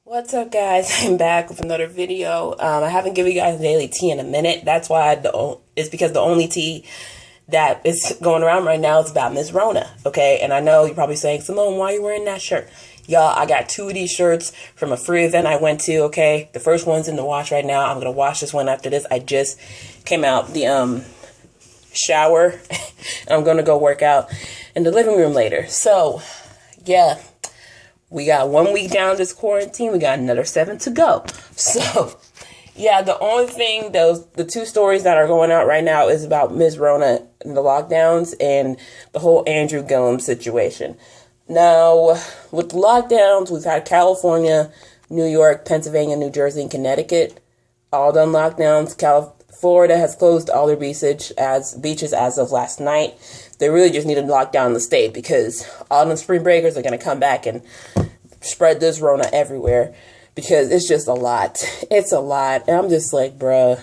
What's up, guys? I'm back with another video. I haven't given you guys daily tea in a minute. That's why it's because the only tea that is going around right now is about Miss Rona, okay? And I know you're probably saying, Simone, why are you wearing that shirt? Y'all, I got two of these shirts from a free event I went to, okay? The first one's in the wash right now. I'm going to wash this one after this. I just came out the shower. And I'm going to go work out in the living room later. So, yeah. We got 1 week down this quarantine. We got another 7 to go. So, yeah, the only thing, the two stories that are going out right now is about Ms. Rona and the lockdowns and the whole Andrew Gillum situation. Now, with the lockdowns, we've had California, New York, Pennsylvania, New Jersey, and Connecticut all done lockdowns. Florida has closed all their beaches as of last night. They really just need to lock down the state because all the spring breakers are going to come back and spread this Rona everywhere because it's just a lot. It's a lot. And I'm just like, bruh,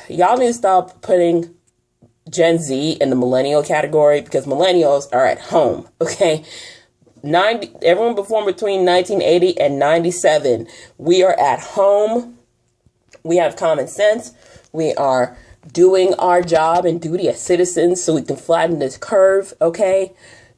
y'all need to stop putting Gen Z in the millennial category because millennials are at home, okay? Everyone born between 1980 and 97, we are at home. We have common sense. We are doing our job and duty as citizens so we can flatten this curve, okay?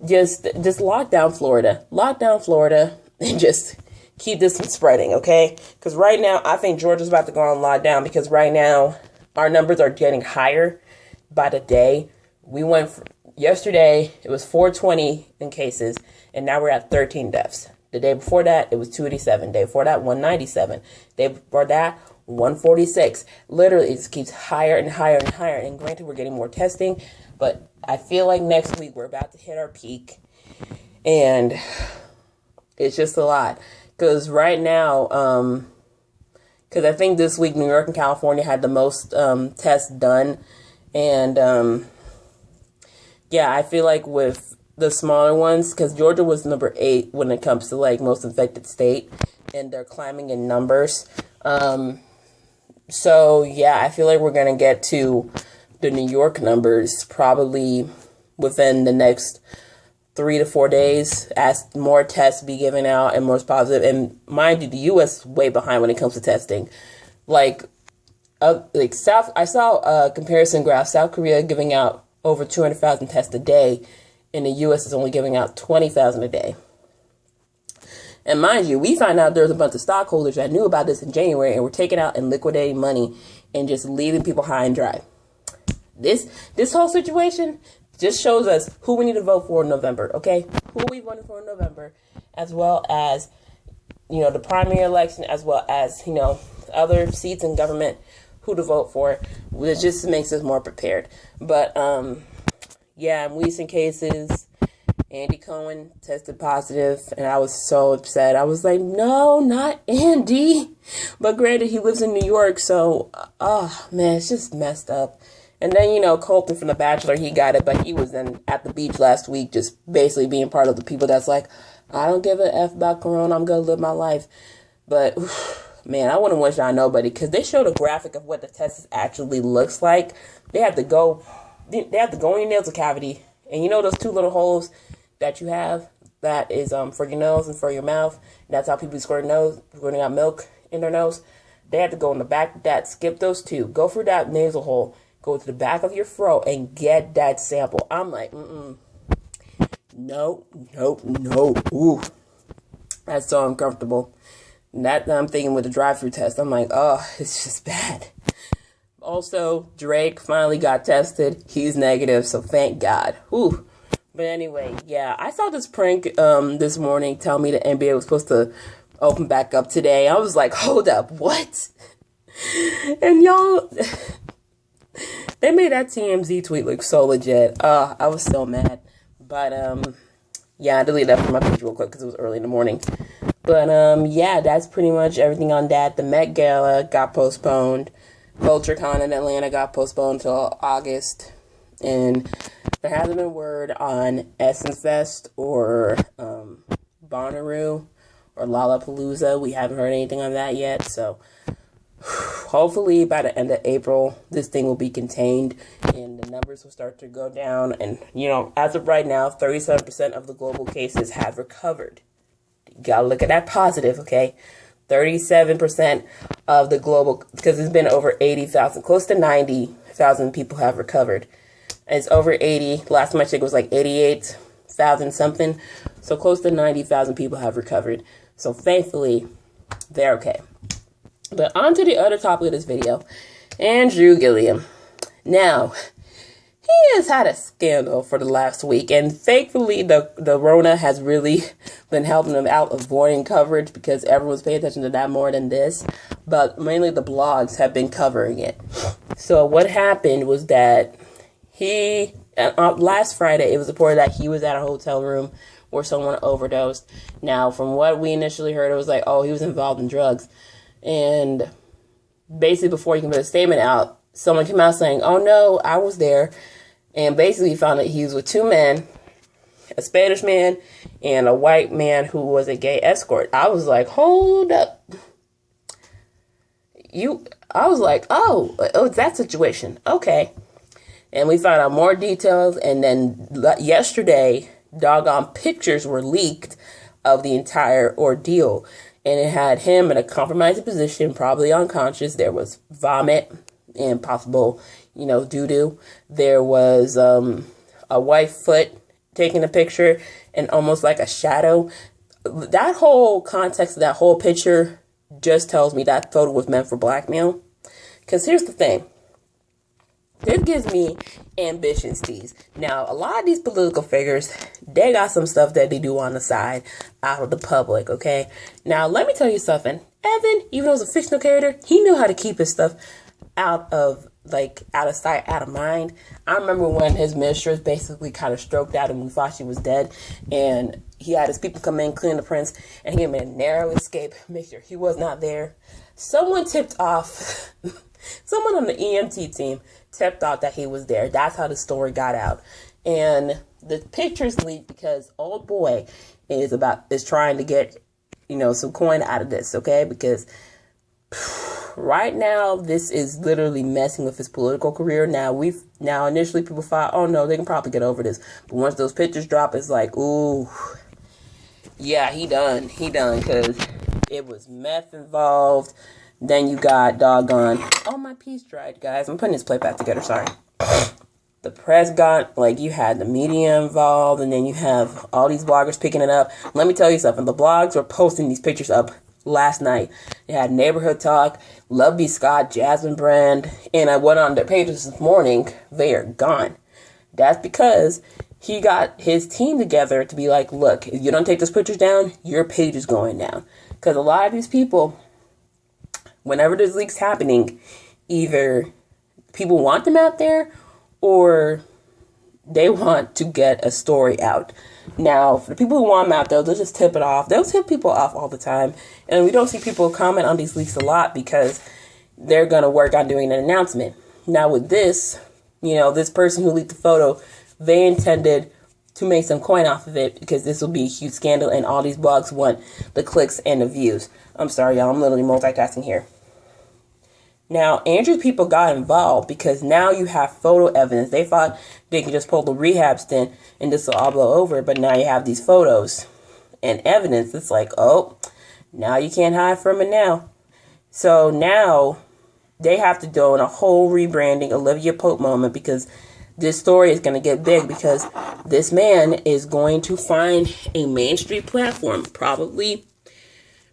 Just lock down Florida. Lock down Florida and just keep this from spreading, okay? Because right now, I think Georgia's about to go on lockdown because right now, our numbers are getting higher by the day. We went, yesterday, it was 420 in cases, and now we're at 13 deaths. The day before that, it was 287. The day before that, 197. The day before that, 146. Literally, it just keeps higher and higher and higher. And granted, we're getting more testing, but I feel like next week we're about to hit our peak. And it's just a lot. Because right now, because I think this week New York and California had the most tests done. And yeah, I feel like with the smaller ones, because Georgia was number 8 when it comes to like most infected state. And they're climbing in numbers. So, yeah, I feel like we're going to get to the New York numbers probably within the next 3 to 4 days as more tests be given out and more positive. And mind you, the U.S. is way behind when it comes to testing. I saw a comparison graph. South Korea giving out over 200,000 tests a day, and the U.S. is only giving out 20,000 a day. And mind you, we found out there was a bunch of stockholders that knew about this in January and were taking out and liquidating money and just leaving people high and dry. This whole situation just shows us who we need to vote for in November, okay? Who we voting for in November, as well as, the primary election, as well as, other seats in government, who to vote for. It just makes us more prepared. But, yeah, in recent cases, Andy Cohen tested positive, and I was so upset. I was like, no, not Andy. But granted, he lives in New York, so, man, it's just messed up. And then, Colton from The Bachelor, he got it, but he was at the beach last week just basically being part of the people that's like, I don't give a F about Corona, I'm going to live my life. But, man, I wouldn't wish on nobody, because they showed a graphic of what the test actually looks like. They have to go in your nasal cavity, and those two little holes that you have, that is for your nose and for your mouth. That's how people squirting out milk in their nose. They have to go in the back of that, skip those two, go through that nasal hole, go to the back of your throat and get that sample. I'm like, no. Ooh, that's so uncomfortable. And that I'm thinking with the drive-through test, I'm like, oh, it's just bad. Also, Drake finally got tested. He's negative, so thank God. Ooh. But anyway, yeah, I saw this prank this morning tell me the NBA was supposed to open back up today. I was like, hold up, what? And y'all, they made that TMZ tweet look so legit. I was so mad. But, yeah, I deleted that from my page real quick because it was early in the morning. But, yeah, that's pretty much everything on that. The Met Gala got postponed. VultureCon in Atlanta got postponed until August. And there hasn't been word on Essence Fest or Bonnaroo or Lollapalooza. We haven't heard anything on that yet. So hopefully by the end of April, this thing will be contained and the numbers will start to go down. And, as of right now, 37% of the global cases have recovered. You gotta look at that positive, okay? 37% of the global, because it's been over 80,000, close to 90,000 people have recovered. It's over 80. Last time I checked, it was like 88,000 something. So close to 90,000 people have recovered. So thankfully, they're okay. But on to the other topic of this video, Andrew Gillum. Now, he has had a scandal for the last week, and thankfully the Rona has really been helping him out avoiding coverage because everyone's paying attention to that more than this. But mainly the blogs have been covering it. So what happened was that last Friday, it was reported that he was at a hotel room where someone overdosed. Now, from what we initially heard, it was like, oh, he was involved in drugs. And basically, before he can put a statement out, someone came out saying, oh, no, I was there. And basically found that he was with two men, a Spanish man and a white man who was a gay escort. I was like, hold up. I was like, oh, it's that situation. Okay. And we found out more details. And then yesterday, doggone pictures were leaked of the entire ordeal. And it had him in a compromising position, probably unconscious. There was vomit and possible, doo-doo. There was a white foot taking a picture and almost like a shadow. That whole context of that whole picture just tells me that photo was meant for blackmail. Because here's the thing. This gives me ambition steez. Now, a lot of these political figures, they got some stuff that they do on the side out of the public, okay? Now, let me tell you something. Evan, even though he was a fictional character, he knew how to keep his stuff out of sight, out of mind. I remember when his mistress basically kind of stroked out and we thought she was dead. And he had his people come in, clean the prints, and he made a narrow escape, make sure he was not there. Someone tipped off, someone on the EMT team tipped off that he was there. That's how the story got out. And the pictures leaked because old boy is trying to get, some coin out of this, okay? Because right now, this is literally messing with his political career. Now initially people thought, oh no, they can probably get over this. But once those pictures drop, it's like, ooh, yeah, he done, because it was meth involved. Then you got doggone, oh, my piece dried, guys. I'm putting this plate back together, sorry. The press got, you had the media involved, and then you have all these bloggers picking it up. Let me tell you something. The blogs were posting these pictures up last night. They had Neighborhood Talk, Love B. Scott, Jasmine Brand, and I went on their pages this morning. They are gone. That's because he got his team together to be like, look, if you don't take those pictures down, your page is going down. Because a lot of these people, whenever there's leaks happening, either people want them out there or they want to get a story out. Now, for the people who want them out there, they'll just tip it off. They'll tip people off all the time. And we don't see people comment on these leaks a lot because they're going to work on doing an announcement. Now, with this, this person who leaked the photo, they intended to make some coin off of it because this will be a huge scandal and all these blogs want the clicks and the views. I'm sorry, y'all. I'm literally multitasking here. Now, Andrew's people got involved because now you have photo evidence. They thought they could just pull the rehab stint and this will all blow over. But now you have these photos and evidence. It's like, oh, now you can't hide from it now. So now they have to do a whole rebranding Olivia Pope moment because this story is going to get big because this man is going to find a Main Street platform, probably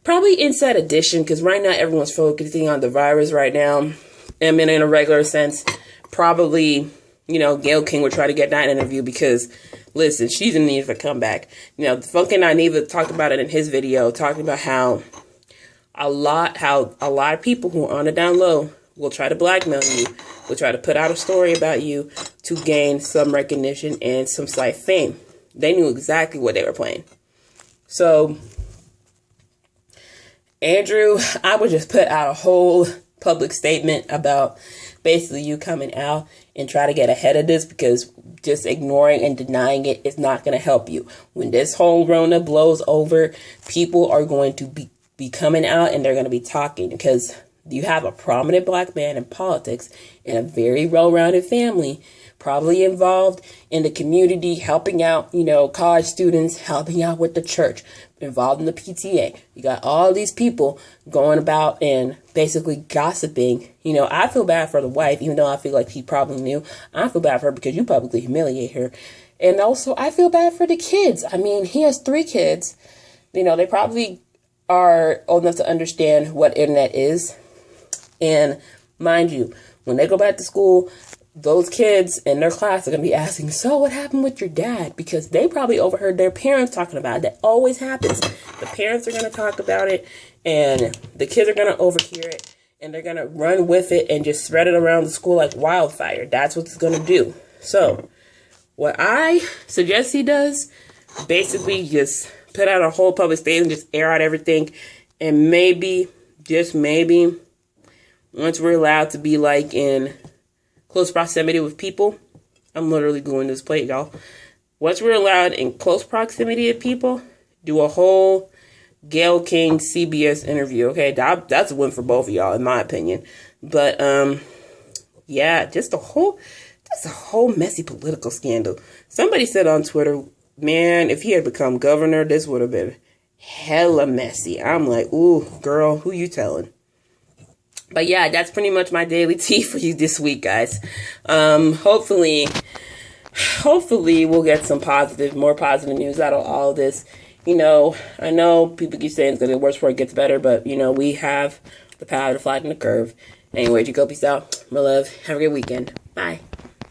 Inside Edition, because right now everyone's focusing on the virus right now. I mean, in a regular sense, probably, Gayle King would try to get that interview because, listen, she's in need of a comeback. The Funky Naiva talked about it in his video, talking about how a lot of people who are on the down low will try to blackmail you, will try to put out a story about you to gain some recognition and some slight fame. They knew exactly what they were playing. So, Andrew, I would just put out a whole public statement about basically you coming out and try to get ahead of this because just ignoring and denying it is not going to help you. When this whole Rona blows over, people are going to be coming out and they're going to be talking because you have a prominent black man in politics and a very well-rounded family probably involved in the community, helping out, college students, helping out with the church. involved in the PTA. You got all these people going about and basically gossiping. You know, I feel bad for the wife, even though I feel like she probably knew. I feel bad for her because you publicly humiliate her. And also, I feel bad for the kids. I mean, he has 3 kids. You know, they probably are old enough to understand what internet is. And mind you, when they go back to school, those kids in their class are going to be asking, so what happened with your dad? Because they probably overheard their parents talking about it. That always happens. The parents are going to talk about it, and the kids are going to overhear it, and they're going to run with it and just spread it around the school like wildfire. That's what it's going to do. So what I suggest he does, basically just put out a whole public statement, just air out everything, and maybe, just maybe, once we're allowed to be like in close proximity with people, I'm literally going this plate, y'all. Once we're allowed in close proximity of people, do a whole Gayle King CBS interview, okay? That's a win for both of y'all, in my opinion. But, yeah, just a whole messy political scandal. Somebody said on Twitter, man, if he had become governor, this would have been hella messy. I'm like, ooh, girl, who you telling? But yeah, that's pretty much my daily tea for you this week, guys. Hopefully we'll get some more positive news out of all of this. You know, I know people keep saying it's going to get worse before it gets better, but, you know, we have the power to flatten the curve. Anyway, Jacob, peace out. My love. Have a great weekend. Bye.